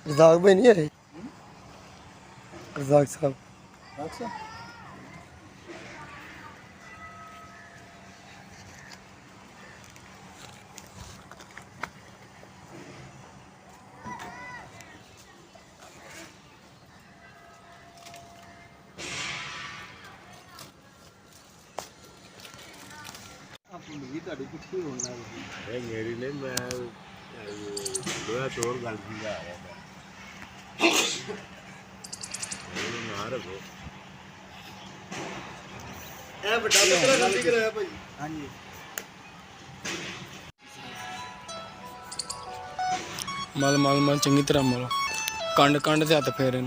रजाक भाई नहीं आए? रजाक साहब मेरी नहीं मैं लोहा चोर गल समझा रहा था ना रखो मल मल मल चंगी तरह मलो कंड कंड से हथ फेरे